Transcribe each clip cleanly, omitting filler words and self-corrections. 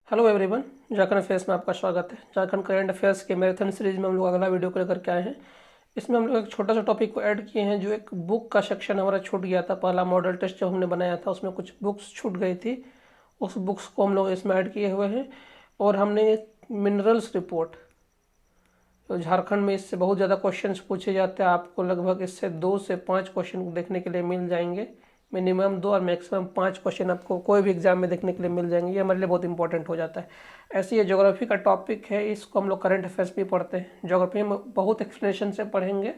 Hello everyone, Jharkhand affairs में आपका स्वागत है। झारखंड करंट अफेयर्स के मैराथन सीरीज में हम लोग अगला वीडियो को लेकर के आए हैं। इसमें हम लोग एक छोटा सा टॉपिक को ऐड किए हैं। जो एक बुक का सेक्शन हमारा छूट गया था, पहला मॉडल टेस्ट जब हमने बनाया था उसमें कुछ बुक्स छूट गई थी, उस बुक्स को हम लोग इसमें ऐड किए हुए हैं। और हमने मिनरल्स रिपोर्ट, तो झारखंड में इससे बहुत ज़्यादा क्वेश्चंस पूछे जाते हैं। आपको लगभग इससे 2 से 5 क्वेश्चन देखने के लिए मिल जाएंगे। मिनिमम 2 और मैक्सिमम 5 क्वेश्चन आपको कोई भी एग्जाम में देखने के लिए मिल जाएंगे। ये हमारे लिए बहुत इंपॉर्टेंट हो जाता है। ऐसे ये ज्योग्राफी का टॉपिक है, इसको हम लोग करंट अफेयर्स भी पढ़ते हैं। ज्योग्राफी में बहुत एक्सप्लेनेशन से पढ़ेंगे।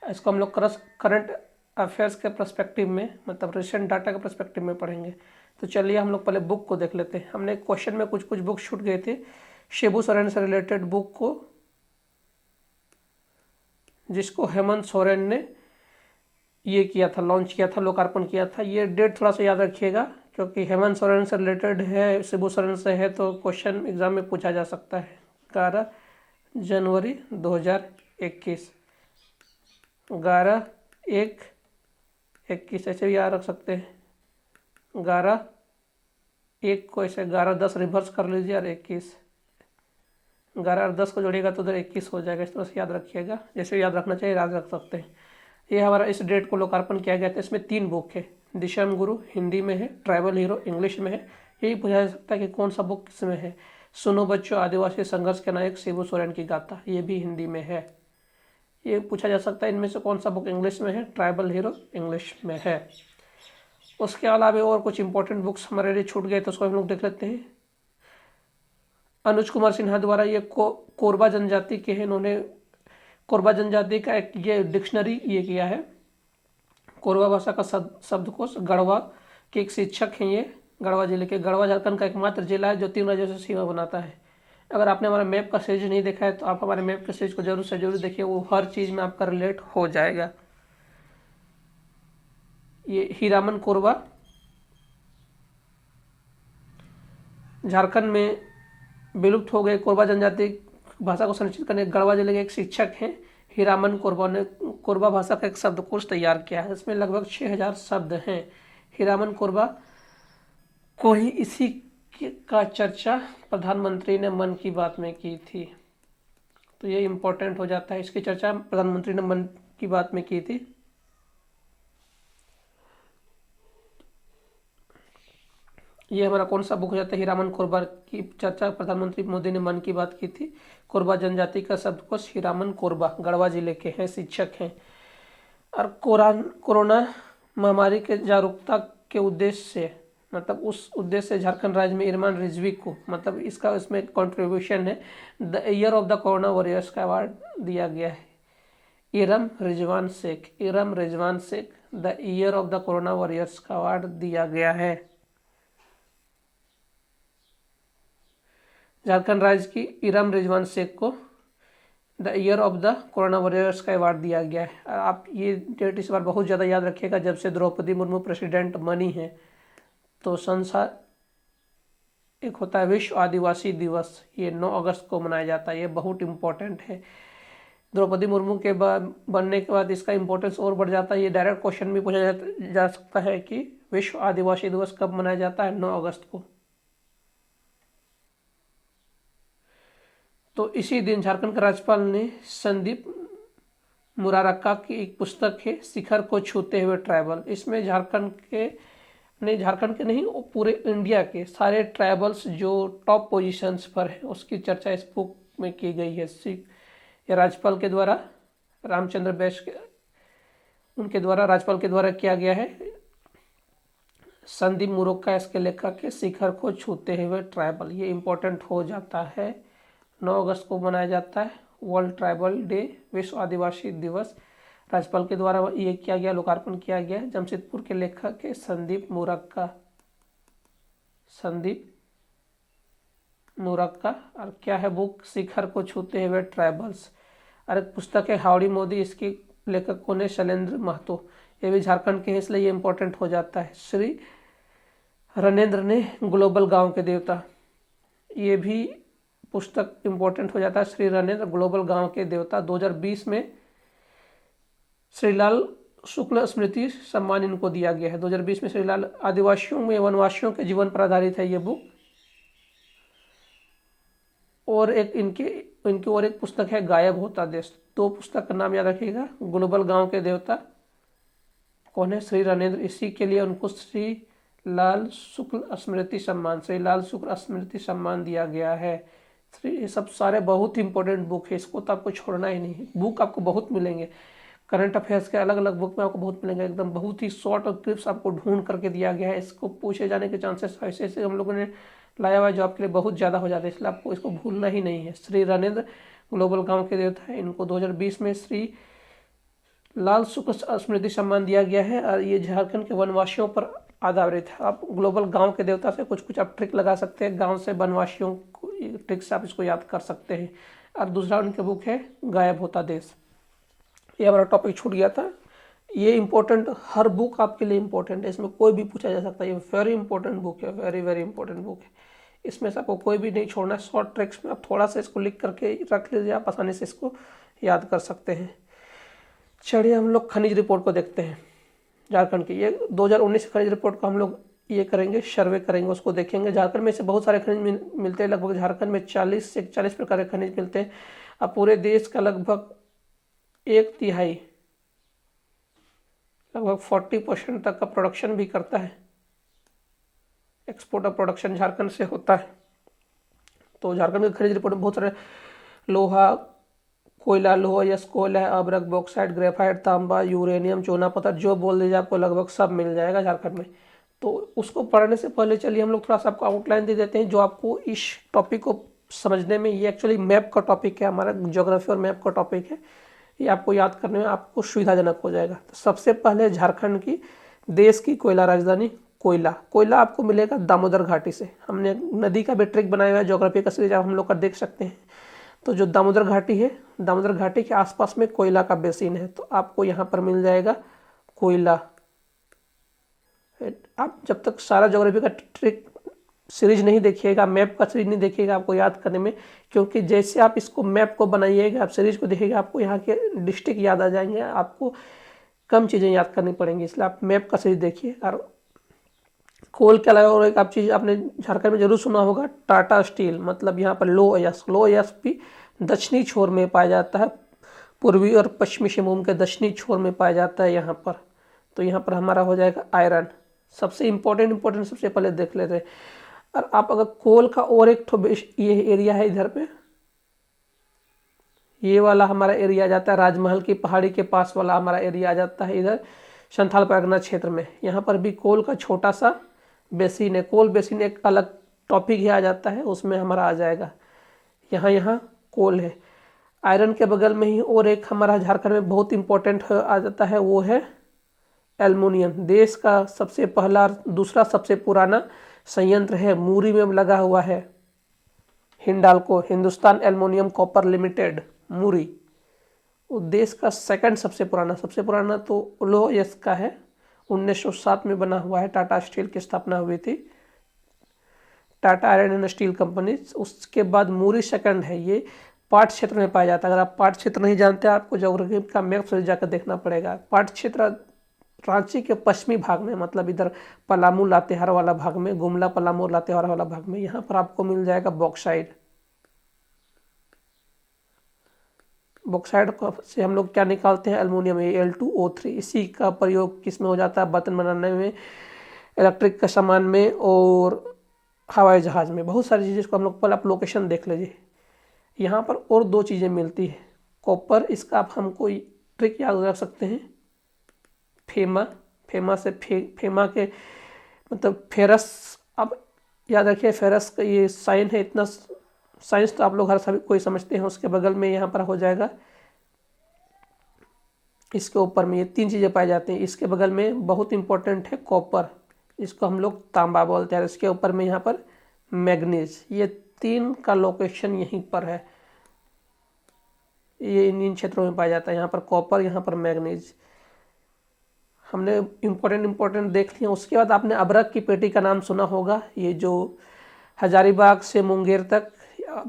इसको हम लोग करंट अफेयर्स के पर्सपेक्टिव में, मतलब रिसेंट डाटा के पर्सपेक्टिव में पढ़ेंगे। तो चलिए हम लोग पहले बुक को देख लेते हैं। हमने क्वेश्चन में कुछ बुक छूट गए थे। शिबू सोरेन से रिलेटेड बुक को, जिसको हेमंत सोरेन ने ये किया था, लॉन्च किया था, लोकार्पण किया था। ये डेट थोड़ा सा याद रखिएगा क्योंकि हेमंत सोरेन से रिलेटेड है, शिबू सोरेन से है, तो क्वेश्चन एग्जाम में पूछा जा सकता है। 11 जनवरी 2021, 11/1/21 ऐसे भी याद रख सकते हैं। 11/1 को ऐसे 11/10 रिवर्स कर लीजिए और 21, 11 और 10 को जोड़िएगा तो उधर 21 हो जाएगा। इस तरह से याद रखिएगा, जैसे याद रखना चाहिए याद रख सकते हैं। ये हमारा इस डेट को लोकार्पण किया गया था। इसमें 3 बुक है। दिशम गुरु हिंदी में है, ट्राइबल हीरो इंग्लिश में है। यही पूछा जा सकता है कि कौन सा बुक किसमें है। सुनो बच्चों, आदिवासी संघर्ष के नायक शिबू सोरेन की गाथा, ये भी हिंदी में है। ये पूछा जा सकता है इनमें से कौन सा बुक इंग्लिश में है। ट्राइबल हीरो इंग्लिश में है। उसके अलावा और कुछ इंपॉर्टेंट बुक्स हमारे लिए छूट गए तो उसको हम लोग देख लेते हैं। अनुज कुमार सिन्हा द्वारा ये कोरबा जनजाति के हैं, इन्होंने कोरबा जनजाति का एक ये डिक्शनरी ये किया है। कोरबा भाषा का शब्दकोश। गढ़वा के एक शिक्षक हैं ये। गढ़वा जिले के, गढ़वा झारखंड का एकमात्र जिला है जो 3 राज्यों से सीमा बनाता है। अगर आपने हमारा मैप का सीरीज नहीं देखा है तो आप हमारे मैप के सीरीज को जरूर से जरूर देखिए, वो हर चीज़ में आपका रिलेट हो जाएगा। ये हीरामन कोरबा झारखंड में विलुप्त हो गए कोरबा जनजाति भाषा को संरक्षित करने गढ़वा जिले के एक शिक्षक हैं हीरामन कोरबा ने कोरबा भाषा का एक शब्दकोश तैयार किया है। इसमें लगभग 6000 शब्द हैं। हीरामन कोरबा को ही इसी का चर्चा प्रधानमंत्री ने मन की बात में की थी, तो ये इम्पोर्टेंट हो जाता है। इसकी चर्चा प्रधानमंत्री ने मन की बात में की थी। ये हमारा कौन सा बुक हो जाता है। हीरामन कोरबा की चर्चा प्रधानमंत्री मोदी ने मन की बात की थी। कोरबा जनजाति का शब्दकोश हीरामन कोरबा गढ़वा जिले के हैं, शिक्षक हैं। और कोरोना महामारी के जागरूकता के उद्देश्य से, मतलब उस उद्देश्य से झारखंड राज्य में इरमान रिजवी को, मतलब इसका इसमें कंट्रीब्यूशन है, the year of the corona warriors का अवार्ड दिया गया है। Iram Rizwan Shaikh the year of the corona warriors का अवार्ड दिया गया है। झारखंड राज्य की इरम रिजवान शेख को the year of the corona warriors का अवार्ड दिया गया है। आप ये डेट इस बार बहुत ज़्यादा याद रखिएगा, जब से द्रौपदी मुर्मू प्रेसिडेंट बनी है तो संसार एक होता है विश्व आदिवासी दिवस, ये 9 अगस्त को मनाया जाता है। ये बहुत इम्पोर्टेंट है। द्रौपदी मुर्मू के बाद बनने के बाद इसका इम्पोर्टेंस और बढ़ जाता है। ये डायरेक्ट क्वेश्चन भी पूछा जा सकता है कि विश्व आदिवासी दिवस कब मनाया जाता है। 9 अगस्त को। तो इसी दिन झारखंड के राज्यपाल ने संदीप मुरारका की एक पुस्तक है शिखर को छूते हुए ट्राइबल। इसमें झारखंड के नहीं पूरे इंडिया के सारे ट्राइबल्स जो टॉप पोजीशंस पर है उसकी चर्चा इस बुक में की गई है। ये राज्यपाल के द्वारा, रामचंद्र बैस उनके द्वारा, राज्यपाल के द्वारा किया गया है। संदीप मुरारका इसके लेखक है। शिखर को छूते हुए ट्राइबल, ये इंपॉर्टेंट हो जाता है। 9 अगस्त को मनाया जाता है वर्ल्ड ट्राइबल डे, विश्व आदिवासी दिवस। राज्यपाल के द्वारा ये किया गया, लोकार्पण किया गया। जमशेदपुर के लेखक है संदीप मुरारका। और क्या है बुक, शिखर को छूते हुए ट्राइबल्स। और एक पुस्तक है हाउडी मोदी, इसके लेखक कौन है, शैलेंद्र महतो। ये भी झारखंड के हैं इसलिए ये इंपॉर्टेंट हो जाता है। श्री रणेंद्र ने ग्लोबल गांव के देवता, ये भी पुस्तक इंपॉर्टेंट हो जाता है। श्री रणेंद्र ग्लोबल गांव के देवता। 2020 में श्रीलाल शुक्ल स्मृति सम्मान इनको दिया गया है। 2020 में श्रीलाल, आदिवासियों में वनवासियों के जीवन पर आधारित है ये बुक। और एक इनकी इनकी और एक पुस्तक है गायब होता देश। दो पुस्तक का नाम याद रखिएगा। ग्लोबल गांव के देवता कौन है? श्री रणेंद्र। इसी के लिए उनको श्री लाल शुक्ल स्मृति सम्मान, श्री लाल शुक्ल स्मृति सम्मान दिया गया है। ये सब सारे बहुत इंपॉर्टेंट बुक है, इसको तो आपको छोड़ना ही नहीं है। बुक आपको बहुत मिलेंगे, करंट अफेयर्स के अलग अलग बुक में आपको बहुत मिलेंगे, एकदम बहुत ही शॉर्ट और क्लिप्स आपको ढूंढ करके दिया गया है। इसको पूछे जाने के चांसेस ऐसे ऐसे हम लोगों ने लाया हुआ है जो आपके लिए बहुत ज़्यादा हो जाता है, इसलिए आपको इसको भूलना ही नहीं है। श्री रणेंद्र ग्लोबल गांव के देवता है, इनको 2020 में श्री लाल शुक्ल स्मृति सम्मान दिया गया है और ये झारखंड के वनवासियों पर आधारित है। आप ग्लोबल गांव के देवता से कुछ कुछ आप ट्रिक लगा सकते हैं, गांव से वनवासियों को ट्रिक से आप इसको याद कर सकते हैं। और दूसरा उनके बुक है गायब होता देश। ये हमारा टॉपिक छूट गया था। ये इंपॉर्टेंट, हर बुक आपके लिए इंपॉर्टेंट है, इसमें कोई भी पूछा जा सकता है। ये वेरी इंपॉर्टेंट बुक है, वेरी वेरी इंपॉर्टेंट बुक है। इसमें से आपको कोई भी नहीं छोड़ना है। शॉर्ट ट्रिक्स में आप थोड़ा सा इसको लिख करके रख लीजिए, आप आसानी से इसको याद कर सकते हैं। चलिए हम लोग खनिज रिपोर्ट को देखते हैं झारखंड की। ये 2019 खनिज रिपोर्ट को हम लोग ये करेंगे, सर्वे करेंगे, उसको देखेंगे। झारखंड में से बहुत सारे खनिज मिलते हैं, लगभग झारखंड में 40 से 41 प्रकार के खनिज मिलते हैं। अब पूरे देश का लगभग 1/3 लगभग 40% तक का प्रोडक्शन भी करता है। एक्सपोर्ट और प्रोडक्शन झारखंड से होता है। तो झारखंड के खनिज रिपोर्ट में बहुत सारे लोहा, कोयला, लोहा, यस कोयला, अभ्रक, बॉक्साइट, ग्रेफाइट, तांबा, यूरेनियम, चूना पत्थर, जो बोल दीजिए आपको लगभग सब मिल जाएगा झारखंड में। तो उसको पढ़ने से पहले चलिए हम लोग थोड़ा सा आपको आउटलाइन दे देते हैं जो आपको इस टॉपिक को समझने में, ये एक्चुअली मैप का टॉपिक है, हमारा ज्योग्राफी और मैप का टॉपिक है, ये आपको याद करने में आपको सुविधाजनक हो जाएगा। तो सबसे पहले झारखंड की देश की कोयला राजधानी कोयला आपको मिलेगा दामोदर घाटी से। हमने नदी का भी ट्रिक बनाया हुआ है, ज्योग्राफी का सीरीज आप हम लोग का देख सकते हैं। तो जो दामोदर घाटी है, दामोदर घाटी के आसपास में कोयला का बेसिन है, तो आपको यहाँ पर मिल जाएगा कोयला। आप जब तक सारा ज्योग्राफी का ट्रिक सीरीज नहीं देखिएगा, मैप का सीरीज नहीं देखिएगा आपको याद करने में, क्योंकि जैसे आप इसको मैप को बनाइएगा, आप सीरीज को देखिएगा, आपको यहाँ के डिस्ट्रिक्ट याद आ जाएंगे, आपको कम चीज़ें याद करनी पड़ेंगी, इसलिए आप मैप का सीरीज देखिए। और कोल के अलावा और एक आप चीज़ आपने झारखंड में जरूर सुना होगा, टाटा स्टील, मतलब यहाँ पर लो यस भी दक्षिणी छोर में पाया जाता है, पूर्वी और पश्चिमी सिंहभूम के दक्षिणी छोर में पाया जाता है यहाँ पर। तो यहाँ पर हमारा हो जाएगा आयरन। सबसे इम्पोर्टेंट सबसे पहले देख लेते हैं। और आप अगर कोल का और एक ये एरिया है इधर पे, ये वाला हमारा एरिया आ जाता है, राजमहल की पहाड़ी के पास वाला हमारा एरिया आ जाता है इधर संथाल परगना क्षेत्र में। यहाँ पर भी कोल का छोटा सा बेसिन है। कोल बेसिन एक अलग टॉपिक ही आ जाता है, उसमें हमारा आ जाएगा। यहाँ कोल है। आयरन के बगल में ही और एक हमारा झारखंड में बहुत इंपॉर्टेंट आ जाता है, वो है एल्युमिनियम। देश का सबसे पहला, दूसरा सबसे पुराना संयंत्र है, मूरी में लगा हुआ है, Hindalco, Hindustan Aluminium Copper Limited, Muri. वो देश का सेकंड सबसे पुराना तो लोहयस का है, 1907 में बना हुआ है। टाटा स्टील की स्थापना हुई थी, Tata iron and steel company. उसके बाद मूरी सेकंड है। ये पाट क्षेत्र में पाया जाता है। अगर आप पाट क्षेत्र नहीं जानते, आपको ज्योग्राफी का मैप से जाकर देखना पड़ेगा। पाट क्षेत्र रांची के पश्चिमी भाग में, मतलब इधर पलामू लातेहार वाला भाग में, गुमला पलामू लातेहार वाला भाग में, यहाँ पर आपको मिल जाएगा बॉक्साइट। बॉक्साइट से हम लोग क्या निकालते हैं? Aluminium, Al2O3। इसी का प्रयोग किस में हो जाता है? बर्तन बनाने में, इलेक्ट्रिक का सामान में और हवाई जहाज में, बहुत सारी चीज़ें। इसको हम लोग पहले आप लोकेशन देख लीजिए। यहाँ पर और दो चीज़ें मिलती है, कॉपर, इसका आप हमको ट्रिक याद रख सकते हैं, फेमा से फेमा के मतलब फेरस। अब याद रखिए फेरस का ये साइन है, इतना साइंस तो आप लोग हर सभी कोई समझते हैं। उसके बगल में यहाँ पर हो जाएगा, इसके ऊपर में ये तीन चीज़ें पाई जाती हैं। इसके बगल में बहुत इंपॉर्टेंट है कॉपर, इसको हम लोग तांबा बोलते हैं। इसके ऊपर में यहाँ पर मैग्नीज। ये तीन का लोकेशन यहीं पर है, ये इन क्षेत्रों में पाया जाता है। यहाँ पर कॉपर, यहाँ पर मैग्नीज। हमने इम्पोर्टेंट देख लिया। उसके बाद आपने अभ्रक की पेटी का नाम सुना होगा, ये जो हजारीबाग से मुंगेर तक,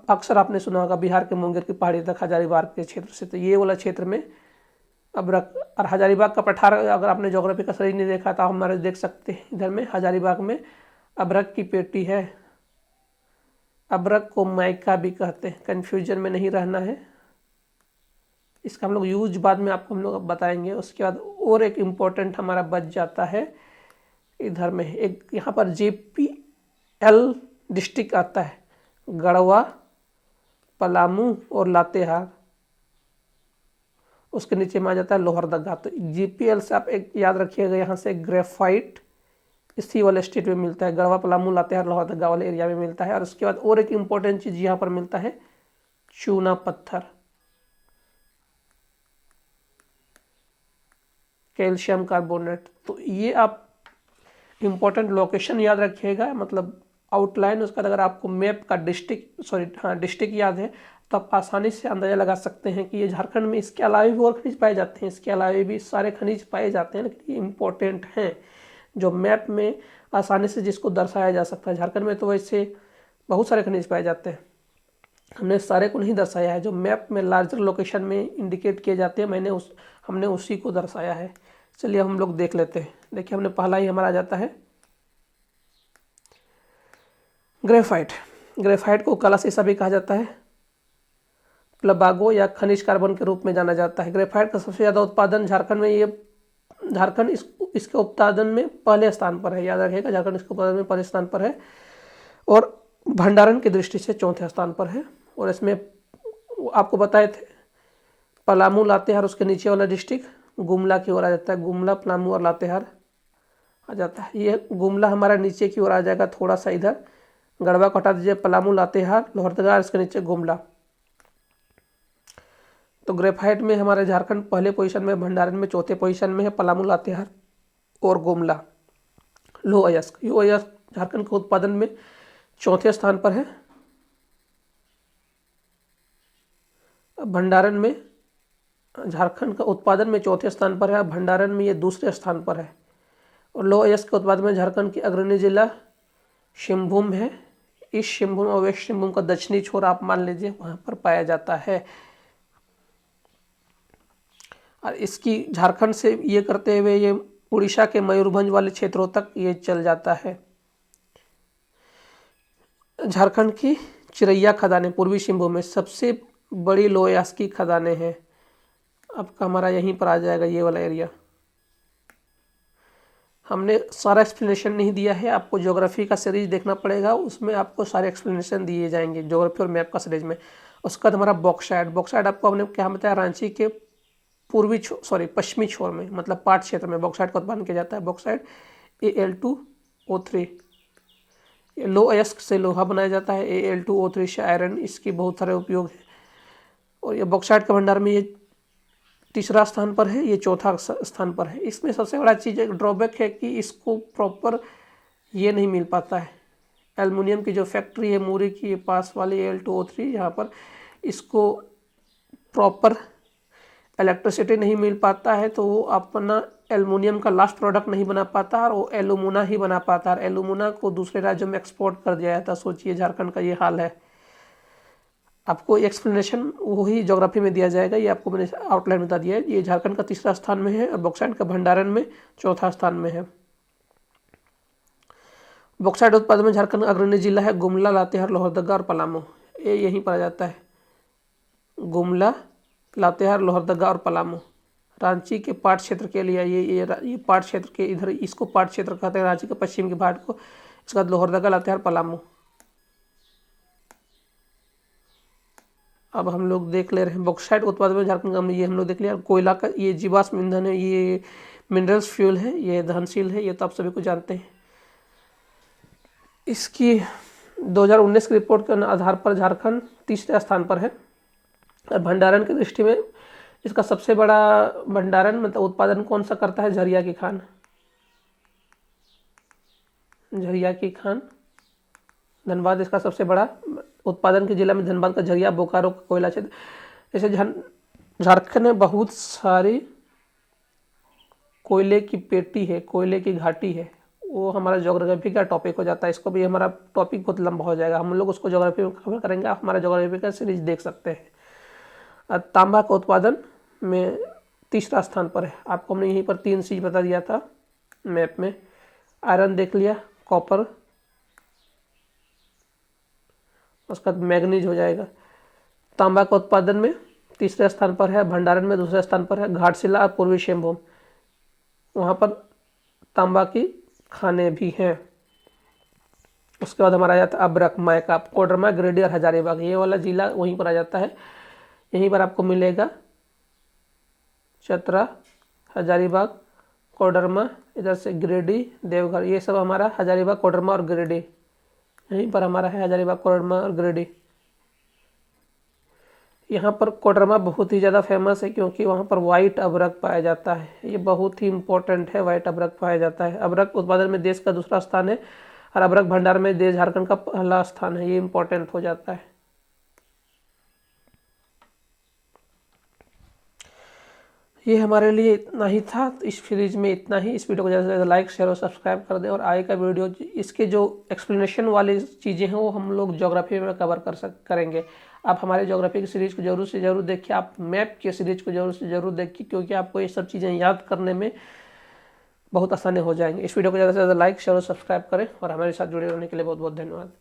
अक्सर आपने सुना होगा, बिहार के मुंगेर की पहाड़ी तक हजारीबाग के क्षेत्र से, तो ये वाला क्षेत्र में अभ्रक। और हजारीबाग का पठार, अगर आपने ज्योग्राफी का सीरीज नहीं देखा तो हमारे देख सकते हैं, इधर में हजारीबाग में अभ्रक की पेटी है। अब्रक को माइका भी कहते हैं, कन्फ्यूजन में नहीं रहना है। इसका हम लोग यूज बाद में आपको हम लोग बताएंगे। उसके बाद और एक इम्पोर्टेंट हमारा बच जाता है इधर में, एक यहाँ पर JPL डिस्ट्रिक्ट आता है, गढ़वा, पलामू और लातेहार। उसके नीचे में आ जाता है लोहरदगा। तो JPL से आप एक याद रखिएगा, यहाँ से ग्रेफाइट इसी वाले स्टेट में मिलता है, गढ़वा, पलामू, लातेहार, लोहरदगा वाले एरिया में मिलता है। और उसके बाद और एक इम्पोर्टेंट चीज़ यहाँ पर मिलता है, चूना पत्थर, कैल्शियम कार्बोनेट। तो ये आप इम्पोर्टेंट लोकेशन याद रखिएगा, मतलब आउटलाइन। उसका अगर आपको मैप का डिस्ट्रिक्ट याद है तो आप आसानी से अंदाज़ा लगा सकते हैं कि ये झारखंड में इसके अलावा भी और खनिज पाए जाते हैं, इसके अलावा भी सारे खनिज पाए जाते हैं, लेकिन ये इम्पोर्टेंट हैं जो मैप में आसानी से जिसको दर्शाया जा सकता है। झारखंड में तो वैसे बहुत सारे खनिज पाए जाते हैं, हमने सारे को नहीं दर्शाया है। जो मैप में लार्जर लोकेशन में इंडिकेट किए जाते हैं, हमने उसी को दर्शाया है। चलिए हम लोग देख लेते हैं। देखिए हमने पहला ही हमारा आ जाता है ग्रेफाइट। ग्रेफाइट को काला शीशा भी कहा जाता है, प्लबागो या खनिज कार्बन के रूप में जाना जाता है। ग्रेफाइट का सबसे ज़्यादा उत्पादन झारखंड में, झारखंड इसके उत्पादन में पहले स्थान पर है, याद रखिएगा, झारखंड इसके उत्पादन में पहले स्थान पर है और भंडारण की दृष्टि से चौथे स्थान पर है। और इसमें आपको बताए थे पलामू, लातेहार, उसके नीचे वाला डिस्ट्रिक्ट गुमला की ओर आ जाता है, गुमला, पलामू और लातेहार आ जाता है। ये गुमला हमारा नीचे की ओर आ जाएगा, थोड़ा सा इधर गढ़वा को हटा दीजिए, पलामू, लातेहार, लोहरदगा, इसके नीचे गुमला। तो ग्रेफाइट में हमारे झारखंड पहले पोजीशन में, भंडारण में चौथे पोजीशन में है, पलामू, लातेहार और गुमला। लो अयस्क झारखंड के उत्पादन में चौथे स्थान पर है, भंडारण में झारखंड का उत्पादन में चौथे स्थान पर है, भंडारण में ये दूसरे स्थान पर है। और लो अयस्क के उत्पादन में झारखंड की अग्रणी जिला सिंहभूम है। इस सिंहभूम और वेस्ट सिंहभूम का दक्षिणी छोर आप मान लीजिए वहाँ पर पाया जाता है। और इसकी झारखंड से ये करते हुए ये उड़ीसा के मयूरभंज वाले क्षेत्रों तक ये चल जाता है। झारखंड की चिरैया खदानें पूर्वी सिंहभूम में सबसे बड़ी लो अयस्क की खदानें हैं। आपका हमारा यहीं पर आ जाएगा ये वाला एरिया। हमने सारा एक्सप्लेनेशन नहीं दिया है, आपको ज्योग्राफी का सीरीज देखना पड़ेगा, उसमें आपको सारे एक्सप्लेनेशन दिए जाएंगे ज्योग्राफी और मैप का सीरीज में। उसका बाद हमारा बॉक्साइट आपको हमने क्या बताया, रांची के पश्चिमी छोर में, मतलब पाट क्षेत्र में बॉक्साइट का उत्पादन किया जाता है। बॉक्साइट Al2O3, ये लो अयस्क से लोहा बनाया जाता है, Al2O3 से आयरन, इसके बहुत सारे उपयोग हैं। और ये बॉक्साइट का भंडार में ये तीसरा स्थान पर है, ये चौथा स्थान पर है। इसमें सबसे बड़ा चीज़ एक ड्रॉबैक है कि इसको प्रॉपर ये नहीं मिल पाता है। एल्युमिनियम की जो फैक्ट्री है मूरी की पास वाली Al2O3, यहाँ पर इसको प्रॉपर इलेक्ट्रिसिटी नहीं मिल पाता है, तो वो अपना एल्युमिनियम का लास्ट प्रोडक्ट नहीं बना पाता और वो एल्यूमिना ही बना पाता है। एल्यूमिना को दूसरे राज्यों में एक्सपोर्ट कर दिया जाता है। सोचिए झारखंड का ये हाल है। आपको एक्सप्लेनेशन वही ज्योग्राफी में दिया जाएगा, ये आपको मैंने आउटलाइन बता दिया है। ये झारखंड का तीसरा स्थान में है और बॉक्साइट का भंडारण में चौथा स्थान में है। बॉक्साइट उत्पादन में झारखंड अग्रणी जिला है गुमला, लातेहार, लोहरदगा और पलामू। ये यहीं पर आ जाता है, गुमला, लातेहार, लोहरदगा और पलामू। रांची के पाट क्षेत्र के लिए ये पाट क्षेत्र के इधर इसको पाट क्षेत्र कहते हैं, रांची के पश्चिम के भाग को। इसके बाद लोहरदगा, लातेहार, पलामू। अब हम लोग देख ले रहे हैं बॉक्साइट उत्पादन में झारखंड का, ये हम लोग देख लिया। कोयला का ये जीवाश्म ईंधन है, ये मिनरल्स फ्यूल है, ये दहनशील है, ये तो आप सभी को जानते हैं। इसकी 2019 की रिपोर्ट के आधार पर झारखंड तीसरे स्थान पर है। और भंडारण की दृष्टि में इसका सबसे बड़ा भंडारण मतलब उत्पादन कौन सा करता है, झरिया की खान। झरिया की खान धनबाद इसका सबसे बड़ा उत्पादन के जिला में धनबाद का झरिया, बोकारो का कोयला क्षेत्र। जैसे झारखंड में बहुत सारी कोयले की पेटी है, कोयले की घाटी है, वो हमारा ज्योग्राफी का टॉपिक हो जाता है। इसको भी हमारा टॉपिक बहुत लंबा हो जाएगा, हम लोग उसको ज्योग्राफी में कवर करेंगे। आप हमारा ज्योग्राफी का सीरीज देख सकते हैं। तांबा का उत्पादन में तीसरा स्थान पर है। आपको हमने यहीं पर 3 चीज़ बता दिया था मैप में। आयरन देख लिया, कॉपर उसका मैग्नीज हो जाएगा। तांबा का उत्पादन में तीसरे स्थान पर है, भंडारण में दूसरे स्थान पर है घाटशिला और पूर्वी सिंहभूम, वहाँ पर तांबा की खाने भी हैं। उसके बाद हमारा आ जाता है अभ्रक, मायका, कोडरमा, गिरिडीह और हजारीबाग, ये वाला जिला वहीं पर आ जाता है। यहीं पर आपको मिलेगा चतरा, हजारीबाग, कोडरमा, इधर से गिरिडीह, देवघर, ये सब हमारा हजारीबाग, कोडरमा और गिरिडीह, यहीं पर हमारा है हजारीबाग, कोडरमा और गिरिडीह। यहाँ पर कोडरमा बहुत ही ज़्यादा फेमस है क्योंकि वहाँ पर वाइट अभ्रक पाया जाता है, ये बहुत ही इंपॉर्टेंट है, वाइट अभ्रक पाया जाता है। अभ्रक उत्पादन में देश का दूसरा स्थान है और अभ्रक भंडार में देश झारखंड का पहला स्थान है, ये इंपॉर्टेंट हो जाता है। ये हमारे लिए इतना ही था, इस सीरीज में इतना ही। इस वीडियो को ज़्यादा से ज़्यादा लाइक शेयर और सब्सक्राइब कर दें और आगे का वीडियो इसके जो एक्सप्लेनेशन वाली चीज़ें हैं वो हम लोग ज्योग्राफी में कवर करेंगे। आप हमारे ज्योग्राफी की सीरीज़ को जरूर से ज़रूर देखिए, आप मैप की सीरीज़ को जरूर से ज़रूर देखिए क्योंकि आपको ये सब चीज़ें याद करने में बहुत आसानी हो जाएंगी। इस वीडियो को ज़्यादा से ज़्यादा लाइक शेयर और सब्सक्राइब करें और हमारे साथ जुड़े रहने के लिए बहुत बहुत धन्यवाद।